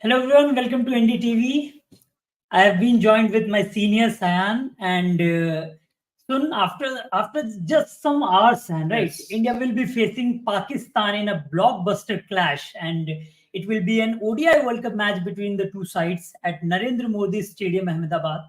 Hello everyone, welcome to NDTV. I have been joined with my senior Sayan, and soon after just some hours, Sayan, right? Yes. India will be facing Pakistan in a blockbuster clash, and it will be an ODI World Cup match between the two sides at Narendra Modi Stadium, Ahmedabad.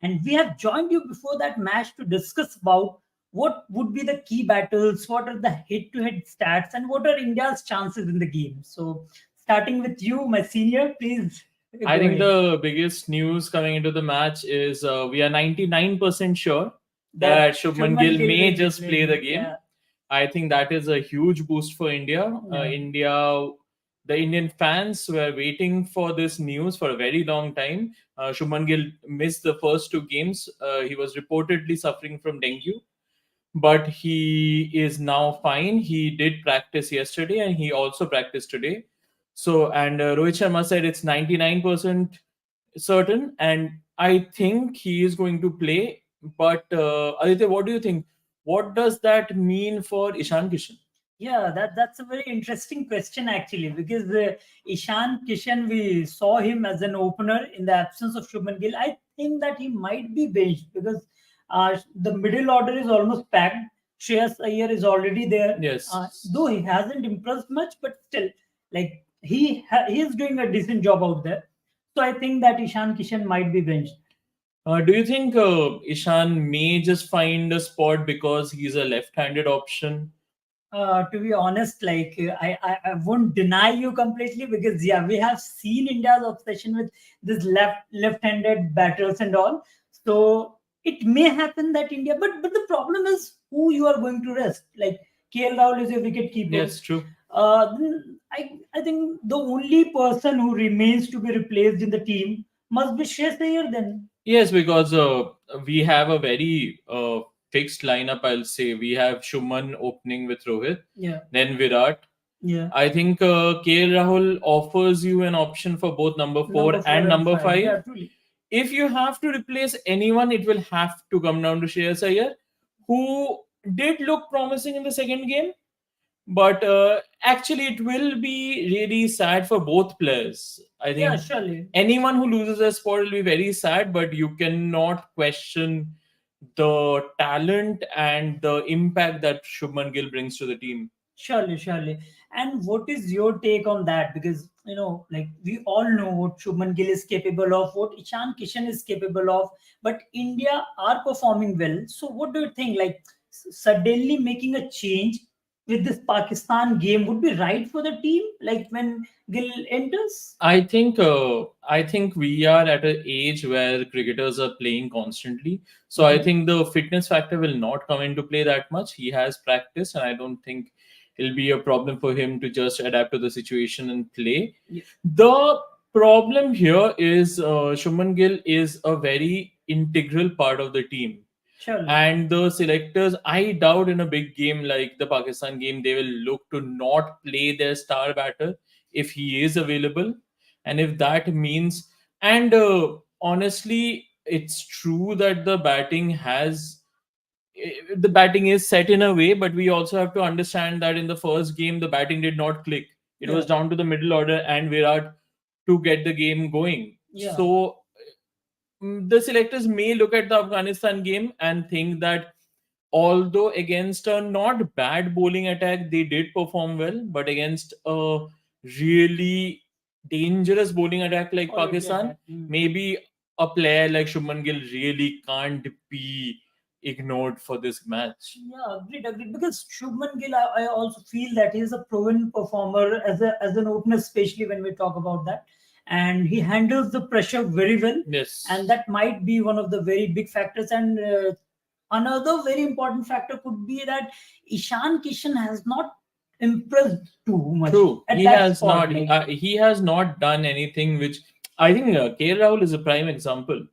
And we have joined you before that match to discuss about what would be the key battles, what are the head-to-head stats, and what are India's chances in the game. So, starting with you, my senior, please I go think ahead. the biggest news coming into the match is we are 99% sure That that Shubman Shubman Gill Gill may will be just play the playing. game. Yeah, I think that is a huge boost for India. yeah, The Indian fans were waiting for this news for a very long time. Shubman Gill missed the first two games. He was reportedly suffering from dengue, but he is now fine. He did practice yesterday and he also practiced today. So, and Rohit Sharma said it's 99% certain, and I think he is going to play. But Aditya, what do you think? What does that mean for Ishan Kishan? yeah. That's a very interesting question actually, because Ishan Kishan, we saw him as an opener in the absence of Shubman Gill. I think that he might be benched because the middle order is almost packed. Shreyas Iyer is already there, Yes. though he hasn't impressed much, but still, like he is doing a decent job out there. So I think that Ishan Kishan might be benched. Do you think Ishan may just find a spot because he's a left-handed option? To be honest, I won't deny you completely, because yeah, we have seen India's obsession with this left-handed batters and all. So it may happen that India, but the problem is who you are going to rest. Like KL Rahul is a wicket keeper. Yes, true. Then I think the only person who remains to be replaced in the team must be Shreyas Iyer then. Yes, because we have a very fixed lineup, I'll say. We have Shuman opening with Rohit, Yeah, then Virat. yeah. I think KL Rahul offers you an option for both number 4 Number four and and number five. 5. Yeah, truly. If you have to replace anyone, it will have to come down to Shreyas Iyer, who did look promising in the second game. But actually, it will be really sad for both players. I Yeah, think surely. anyone who loses a spot will be very sad, but you cannot question the talent and the impact that Shubman Gill brings to the team. Surely, surely. And what is your take on that? Because like we all know what Shubman Gill is capable of, what Ishan Kishan is capable of, but India are performing well. So, what do you think? Like suddenly making a change with this Pakistan game would be right for the team? Like when Gill enters? I think we are at an age where cricketers are playing constantly. So I Mhm. think the fitness factor will not come into play that much. He has practice, and I don't think it'll be a problem for him to just adapt to the situation and play. Yeah, The problem here is Shuman Gill is a very integral part of the team, surely. and the selectors, I doubt in a big game like the Pakistan game, they will look to not play their star batter if he is available. And if that means, and honestly, it's true that the batting is set in a way, but we also have to understand that in the first game, the batting did not click. It was Yeah, down to the middle order and Virat to get the game going. yeah, So the selectors may look at the Afghanistan game and think that although against a not bad bowling attack, they did perform well, but against a really dangerous bowling attack like quality Pakistan, attack. Mm. maybe a player like Shubman Gill really can't be ignored for this match. Yeah, agreed, agreed. Because Shubman Gill, I also feel that he's a proven performer as an opener, especially when we talk about that, and he handles the pressure very well, and Yes. that might be one of the very big factors. And another very important factor could be that Ishan Kishan has not impressed too much True, at that spot. Like, he has not done anything which I think KL Rahul is a prime example.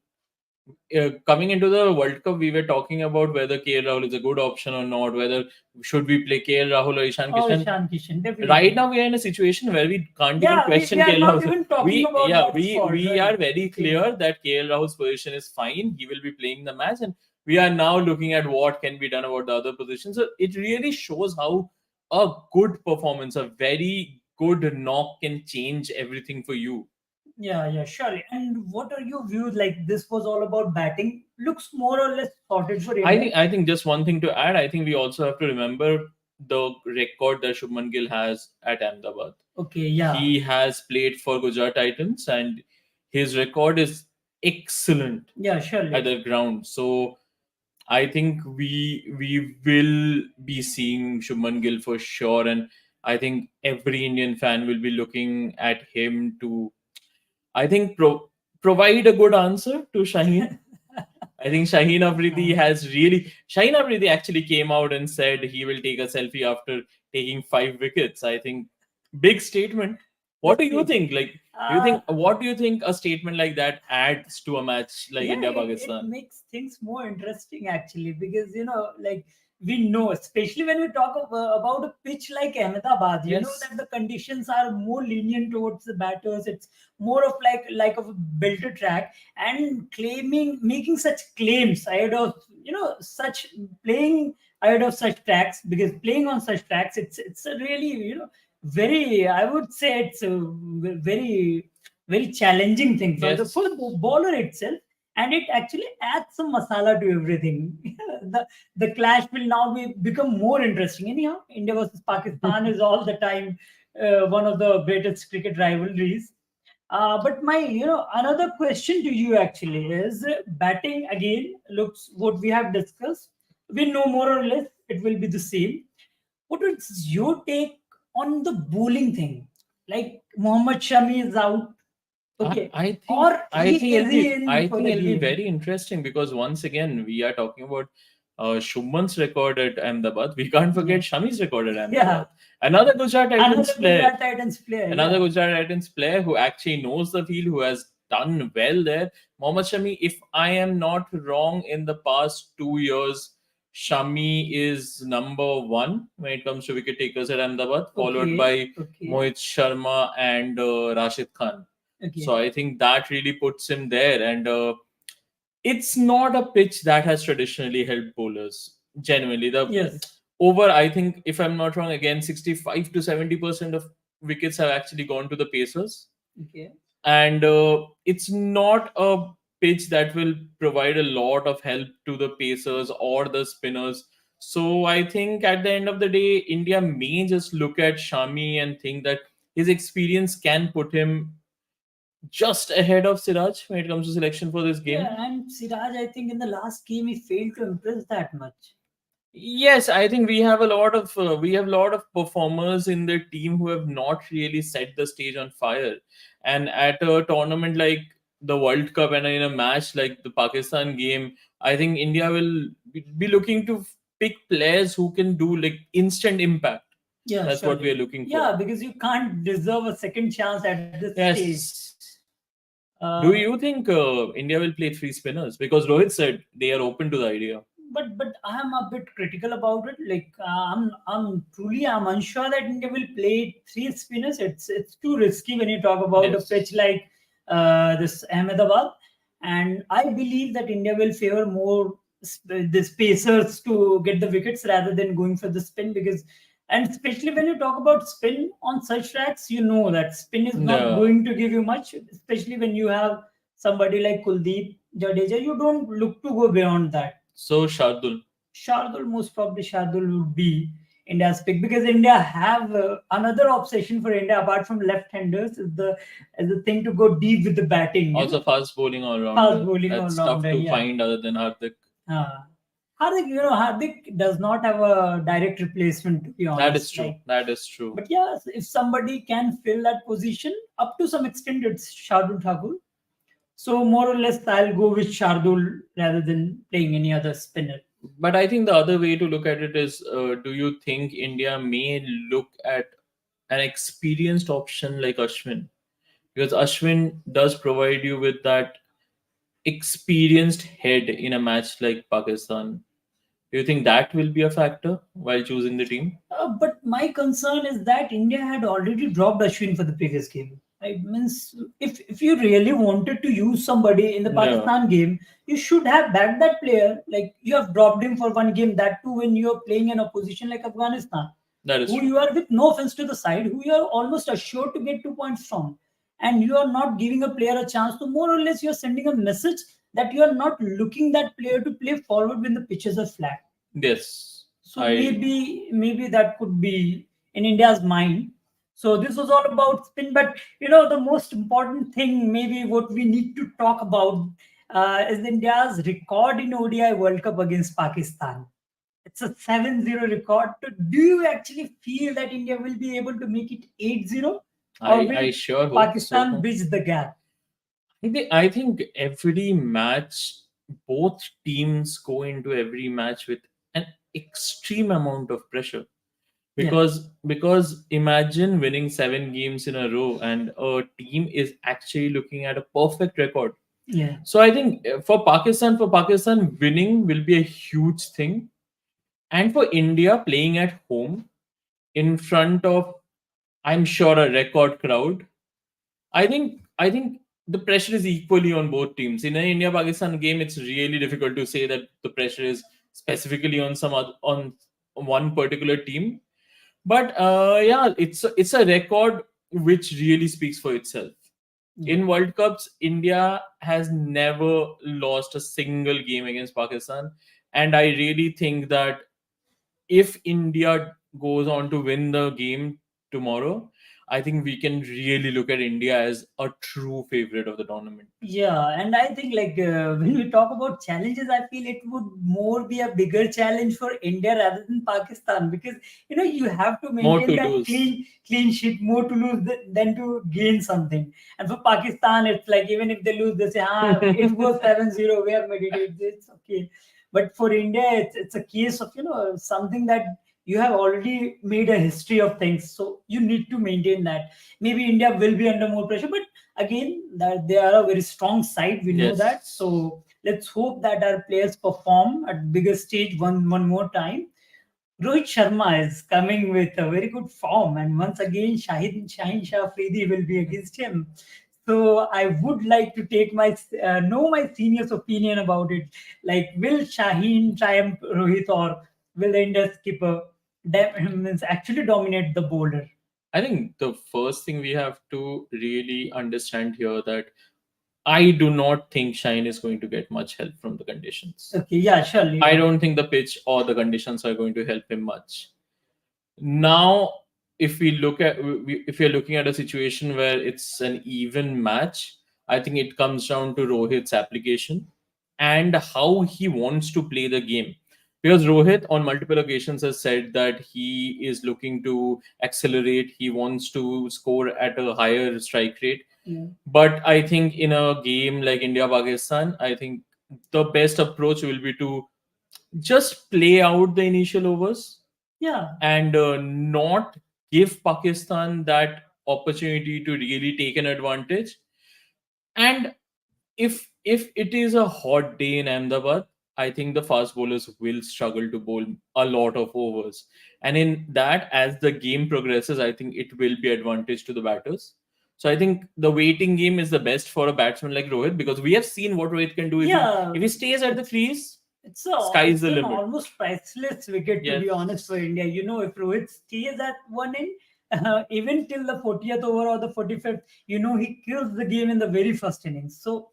Coming into the World Cup, we were talking about whether KL Rahul is a good option or not, whether should we play KL Rahul or Ishan oh, Kishan. Ishan Kishan, Right definitely. now, we are in a situation where we can't even Yeah, we question are KL not Rahul. even talking We about yeah that spot, we right? are very Okay. clear that KL Rahul's position is fine. He will be playing the match, and we are now looking at what can be done about the other positions. So it really shows how a good performance, a very good knock, can change everything for you. Yeah, surely. And what are your views? Like this was all about batting. Looks more or less sorted for India. I think just one thing to add. I think we also have to remember the record that Shubman Gill has at Ahmedabad. Okay, yeah. He has played for Gujarat Titans, and his record is excellent Yeah, at surely. the ground. So I think we will be seeing Shubman Gill for sure, and I think every Indian fan will be looking at him to, I think, provide a good answer to Shaheen. I think Shaheen Afridi has really. Shaheen Afridi actually came out and said he will take a selfie after taking 5 wickets. I think big statement. What do Let's you see. think? Like, do you think what do you think a statement like that adds to a match like Yeah, India it Pakistan? makes things more interesting actually, because like we know, especially when we talk about a pitch like Ahmedabad, you know Yes. that the conditions are more lenient towards the batters. It's more of like of a belter track, and making such claims ahead of such playing ahead of such tracks, because playing on such tracks, it's a really very, I would say it's a very challenging thing for Yes. the bowler itself, and it actually adds some masala to everything. The clash will now become more interesting. Anyhow, India versus Pakistan is all the time one of the greatest cricket rivalries. But my, another question to you actually is batting again looks what we have discussed. We know more or less it will be the same. What is your take on the bowling thing? Like Mohammad Shami is out, okay, or is he in I for think the it'll be game? very interesting because once again we are talking about Shubman's record at Ahmedabad. We can't forget Shami's record at Yeah, Ahmedabad. Another Gujarat Titans another player. Gujarat Titans player. Another Yeah, Gujarat Titans player who actually knows the field, who has done well there. Mohammad Shami, if I am not wrong, in the past 2 years, Shami is number one when it comes to wicket takers at Ahmedabad, followed by Mohit Sharma and Rashid Khan. okay. So I think that really puts him there. And it's not a pitch that has traditionally helped bowlers. Genuinely, the Yes. over, I think, if I'm not wrong, again 65 to 70% of wickets have actually gone to the Pacers, Okay. and it's not a pitch that will provide a lot of help to the Pacers or the spinners. So I think at the end of the day, India may just look at Shami and think that his experience can put him just ahead of Siraj when it comes to selection for this game. Yeah, and Siraj, I think in the last game he failed to impress that much. Yes, I think we have a lot of performers in the team who have not really set the stage on fire. And at a tournament like the World Cup and in a match like the Pakistan game, I think India will be looking to pick players who can do like instant impact. Yeah, That's what we surely. are looking for. Yeah, because you can't deserve a second chance at this stage. Yes. Do Uh, you think India will play three spinners? Because Rohit said they are open to the idea. but I am a bit critical about it. Like I'm unsure that India will play three spinners. It's too risky when you talk about a Yes. pitch like this Ahmedabad, and I believe that India will favor more the spacers to get the wickets rather than going for the spin, because, and especially when you talk about spin on such tracks, you know that spin is not Yeah. going to give you much, especially when you have somebody like Kuldeep Jadeja. You don't look to go beyond that. So Shardul. Shardul, most probably Shardul would be India's pick, because India have another obsession for India apart from left-handers is the thing to go deep with the batting. Also fast bowling all Fast rounder. bowling That's tough all-rounder. to Yeah. find other than Hardik. Hardik, Hardik does not have a direct replacement, to be honest. That is true. Like, That is true. but yeah, if somebody can fill that position, up to some extent, it's Shardul Thakur. So more or less, I'll go with Shardul rather than playing any other spinner. But I think the other way to look at it is, do you think India may look at an experienced option like Ashwin? Because Ashwin does provide you with that experienced head in a match like Pakistan. Do you think that will be a factor while choosing the team? But my concern is that India had already dropped Ashwin for the previous game. It means if you really wanted to use somebody in the Yeah. Pakistan game, you should have backed that player. Like you have dropped him for one game, that too when you are playing in a position like Afghanistan, That is who true. you are, with no offense to the side, who you are almost assured to get 2 points from. and you are not giving a player a chance to, more or less you're sending a message that you are not looking that player to play forward when the pitches are flat. Yes, So I maybe that could be in India's mind. So this was all about spin, but the most important thing, maybe what we need to talk about, is India's record in ODI World Cup against Pakistan. It's a 7-0 record. Do you actually feel that India will be able to make it 8-0, or will I sure hope Pakistan so. bridge the gap? I think every match, both teams go into every match with an extreme amount of pressure. Yeah, Because imagine winning 7 games in a row and a team is actually looking at a perfect record. yeah, So I think for Pakistan winning will be a huge thing, and for India playing at home in front of, I'm sure, a record crowd. I think the pressure is equally on both teams. In an India Pakistan game, it's really difficult to say that the pressure is specifically on on one particular team. But yeah, it's a record which really speaks for itself. yeah. In World Cups, India has never lost a single game against Pakistan, and I really think that if India goes on to win the game tomorrow, I think we can really look at India as a true favorite of the tournament. Yeah, and I think like when we talk about challenges, I feel it would more be a bigger challenge for India rather than Pakistan, because you have to More maintain to that lose. clean sheet, more to lose than to gain something. And for Pakistan, it's like even if they lose, they say, ah, it was 7-0, we have made it. It's okay. But for India, it's a case of something that you have already made a history of things, so you need to maintain that. Maybe India will be under more pressure, but again, that they are a very strong side, we know that. Yes. So let's hope that our players perform at bigger stage one more time. Rohit Sharma is coming with a very good form, and once again, Shaheen Shah Afridi will be against him. So I would like to take know my senior's opinion about it. Like, will Shaheen triumph Rohit, or will the India skipper means actually dominate the bowler? I think the first thing we have to really understand here that I do not think Shine is going to get much help from the conditions. Okay, yeah, surely. I don't think the pitch or the conditions are going to help him much. Now, if we look at if you're looking at a situation where it's an even match, I think it comes down to Rohit's application and how he wants to play the game. Because Rohit on multiple occasions has said that he is looking to accelerate, he wants to score at a higher strike rate. Yeah. But I think in a game like India Pakistan, I think the best approach will be to just play out the initial overs Yeah. and not give Pakistan that opportunity to really take an advantage. And if it is a hot day in Ahmedabad, I think the fast bowlers will struggle to bowl a lot of overs. And in that, as the game progresses, I think it will be advantage to the batters. So I think the waiting game is the best for a batsman like Rohit, because we have seen what Rohit can do Yeah, if he stays at the crease. it's Sky's the an limit. almost priceless wicket, to be honest, for Yes. India. If Rohit stays at one end, even till the 40th over or the 45th, he kills the game in the very first innings. So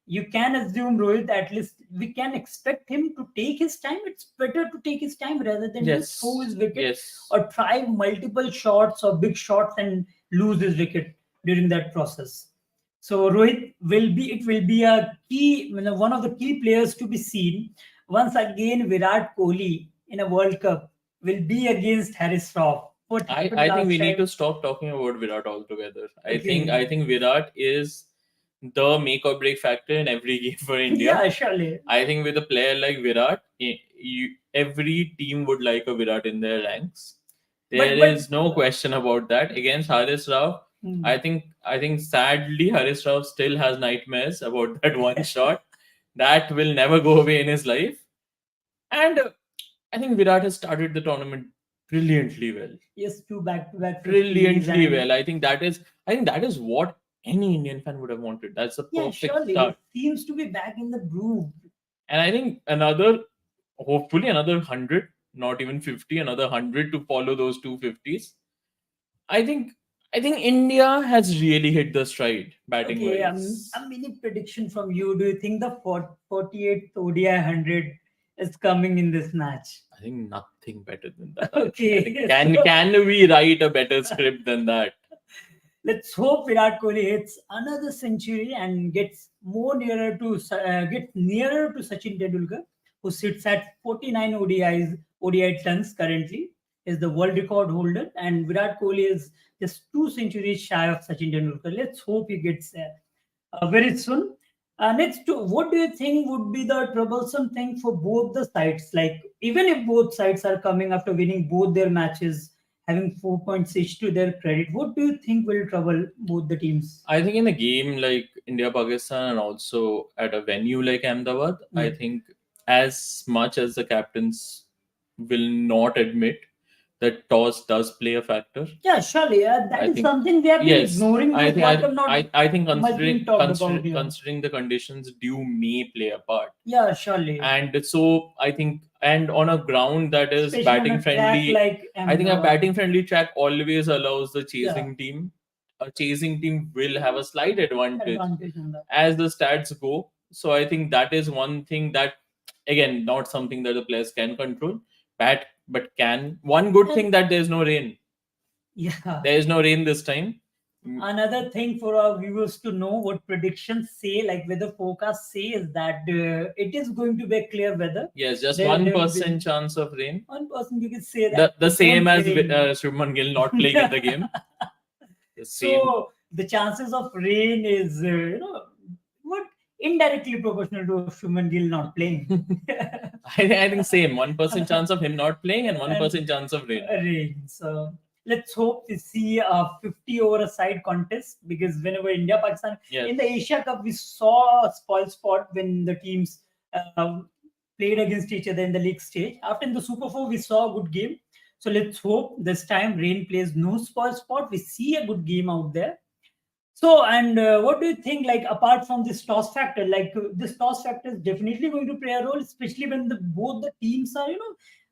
you can assume Rohit, at least we can expect him to take his time. It's better to take his time rather than to throw his wicket Yes. or try multiple shots or big shots and lose his wicket during that process. So Rohit will be a key, one of the key players to be seen. Once again, Virat Kohli in a World Cup will be against Harris Rauf. What happened I think last we need time? to stop talking about Virat altogether. Okay. I think Virat is the make or break factor in every game for India. Yeah, surely. I think with a player like Virat, every team would like a Virat in their ranks. There But is no question about that. Against Haris Rao, hmm. I think sadly Haris Rao still has nightmares about that one shot. That will never go away in his life. And I think Virat has started the tournament brilliantly well. Yes, two back-to-back 50s Brilliantly and well. I think that is what any Indian fan would have wanted. That's a yeah, perfect surely he start. seems to be back in the groove. And I think hopefully another 100, not even 50, another 100 to follow those 250s. I think I think India has really hit the stride batting Okay, wise. a mini prediction from you. Do you think the 48th ODI 100 is coming in this match? I think nothing better than that. I think Okay, can we write a better script than that? let's hope Virat Kohli hits another century and gets nearer to Sachin Tendulkar, who sits at 49 ODI tons currently, is the world record holder, and Virat Kohli is just 2 centuries shy of Sachin Tendulkar. Let's hope he gets there very soon. What do you think would be the troublesome thing for both the sides? Like, even if both sides are coming after winning both their matches, having 4 points each to their credit, what do you think will trouble both the teams? I think in a game like India Pakistan and also at a venue like Ahmedabad, I Yeah. think as much as the captains will not admit that toss does play a factor. Yeah, surely. That I is think something we have been yes. ignoring I this think World Cup, not I think much being talked about here. considering the conditions, due may play a part. Yeah, surely. And so I think, and on a ground that is Especially on batting a track friendly, like I think a Ahmedabad. batting friendly track always allows the Yeah. chasing team. A chasing team will have a slight advantage Advantage on that. as the stats go. So I think that is one thing that, again, not something that the players can control. But can. One good thing that there's no rain. Yeah. There is no rain this time. Another thing for our viewers to know what predictions say, like weather forecast say, is that it is going to be a clear weather. Yes, just There will 1% be chance of rain. 1% you can say that. The it same won't as rain. Shubman Gill not playing in the game. The same. So the chances of rain is, what indirectly proportional to Shuman Gill not playing. I think same 1% chance of him not playing and 1% chance of rain. Rain. So let's hope we see a 50 over a side contest, because whenever India Pakistan Yes. in the Asia Cup we saw a spoil spot when the teams played against each other in the league stage. After in the Super 4 we saw a good game. So let's hope this time rain plays no spoil spot. We see a good game out there. So, and what do you think? Like, apart from this toss factor, this toss factor is definitely going to play a role, especially when both the teams are,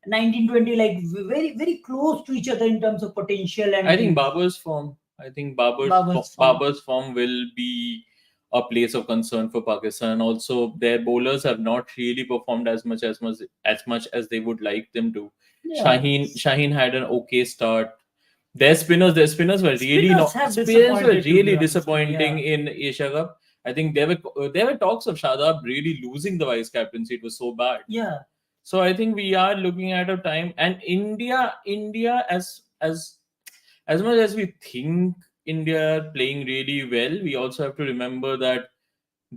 1920, like very, very close to each other in terms of potential. And I think Babar's form. I think Babar's form will be a place of concern for Pakistan. Also, their bowlers have not really performed as much as they would like them to. Yeah. Shaheen had an okay start. Their spinners were really Spinners not have spinners were disappointed, to be really honest. disappointing Yeah. in Asia Cup. I think there were talks of Shadab really losing the vice captaincy. It was so bad. Yeah. So I think we are looking at a time, and India as much as we think India are playing really well, we also have to remember that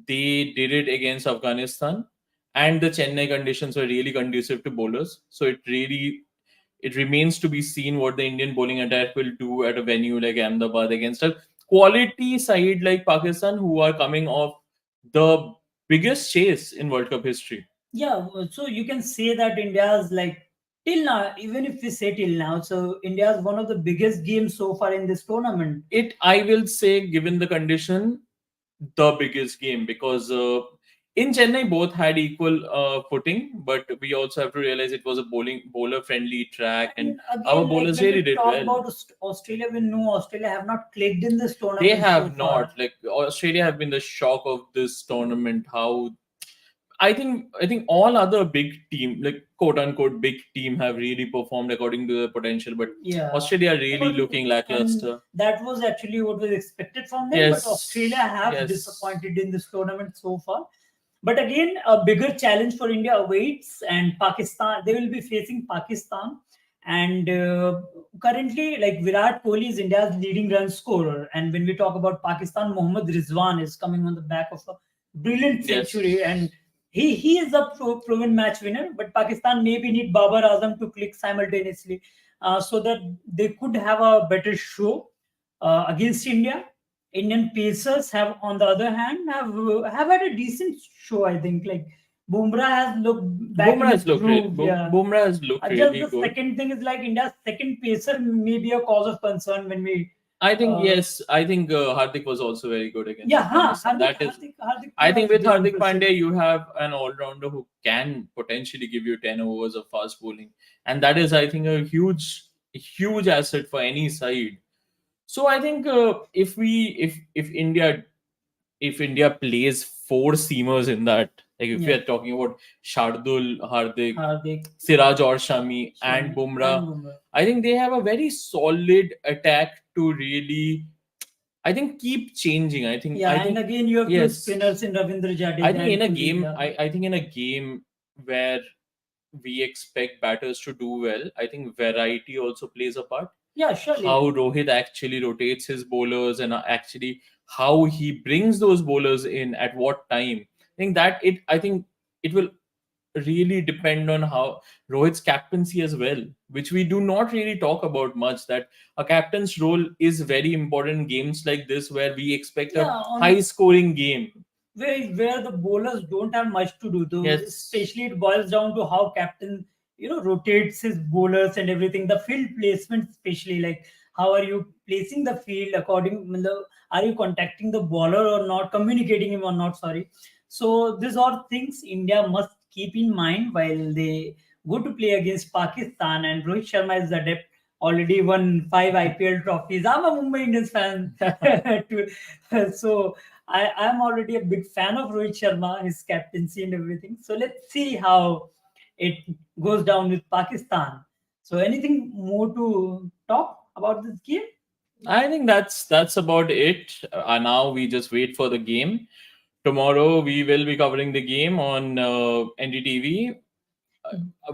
they did it against Afghanistan, and the Chennai conditions were really conducive to bowlers. So it remains to be seen what the Indian bowling attack will do at a venue like Ahmedabad against a quality side like Pakistan, who are coming off the biggest chase in World Cup history. Yeah, so you can say that India's like till now, even if we say till now, so India's one of the biggest games so far in this tournament. I will say, given the condition, the biggest game, because in Chennai both had equal footing, but we also have to realize it was a bowler friendly track, and again, our like bowlers when really we did talk well. about Australia, we know Australia have not clicked in this tournament. They have so not. far. Like Australia have been the shock of this tournament. How I think all other big team, like quote unquote big team, have really performed according to their potential, but Yeah. Australia are really looking And lackluster. that was actually what was expected from them, Yes. but Australia have Yes. disappointed in this tournament so far. But again, a bigger challenge for India awaits, and Pakistan, they will be facing Pakistan. And currently, like Virat Kohli is India's leading run scorer. And when we talk about Pakistan, Mohammad Rizwan is coming on the back of a brilliant Yes. century. And he is a proven match winner. But Pakistan maybe need Babar Azam to click simultaneously, so that they could have a better show against India. Indian Pacers have, on the other hand, have had a decent show. I think like Bumrah has looked back. Bumrah has looked groove, really, yeah. Bumrah has looked Just really the good. second thing is like India's second pacer may be a cause of concern when we. I think yes. I think Hardik was also very good against Yeah, Afghanistan. Hardik I think was with very Hardik impressive. Pandey, you have an all-rounder who can potentially give you 10 overs of fast bowling, and that is, I think, a huge asset for any side. So I think if India plays four seamers in that, like if we Yeah. are talking about Shardul, Hardik, Siraj or Shami, and Shami, Bumrah, and Bumrah. I think they have a very solid attack to really, I think, keep changing. Yeah, I and think again you have two yes. spinners in Ravindra I Jadeja think in and a Kuldeep game, Yadav. I think in a game where we expect batters to do well, I think variety also plays a part. Yeah, surely. How Rohit actually rotates his bowlers and actually how he brings those bowlers in at what time. I think it will really depend on how Rohit's captaincy as well, which we do not really talk about much. That a captain's role is very important in games like this where we expect Yeah, a on high scoring game. where the bowlers don't have much to do, though. Yes. Especially it boils down to how captain rotates his bowlers and everything. The field placement, especially, like how are you placing the field according are you contacting the bowler or not, communicating him or not, sorry. So these are things India must keep in mind while they go to play against Pakistan. And Rohit Sharma is adept, already won 5 IPL trophies. I'm a Mumbai Indians fan. So I'm already a big fan of Rohit Sharma, his captaincy and everything. So let's see how it goes down with Pakistan. So anything more to talk about this game? I think that's about it. Now we just wait for the game. Tomorrow we will be covering the game on NDTV.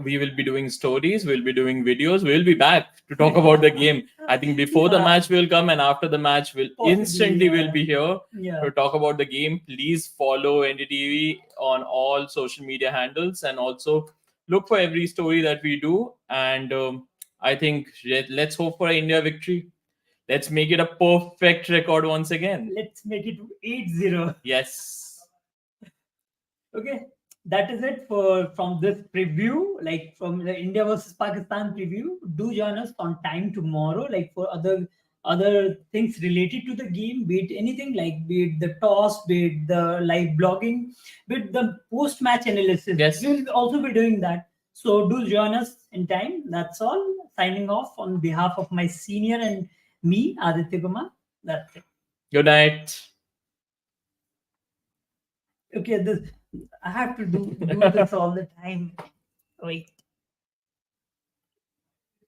We will be doing stories, we'll be doing videos, we'll be back to talk about the game. I think before the Yeah. match will come and after the match will Possibly, instantly will yeah. be here Yeah. to talk about the game. Please follow NDTV on all social media handles and also look for every story that we do. And I think let's hope for an India victory. Let's make it a perfect record once again. Let's make it 8-0. Yes. Okay, that is it for from this preview, like from the India versus Pakistan preview. Do join us on time tomorrow, like for other things related to the game, be it anything, like be it the toss, be it the live blogging, be it the post match analysis. Yes. We'll also be doing that. So do join us in time. That's all. Signing off on behalf of my senior and me, Aditya Kumar. That's it. Good night. Okay, this I have to do this all the time. Wait.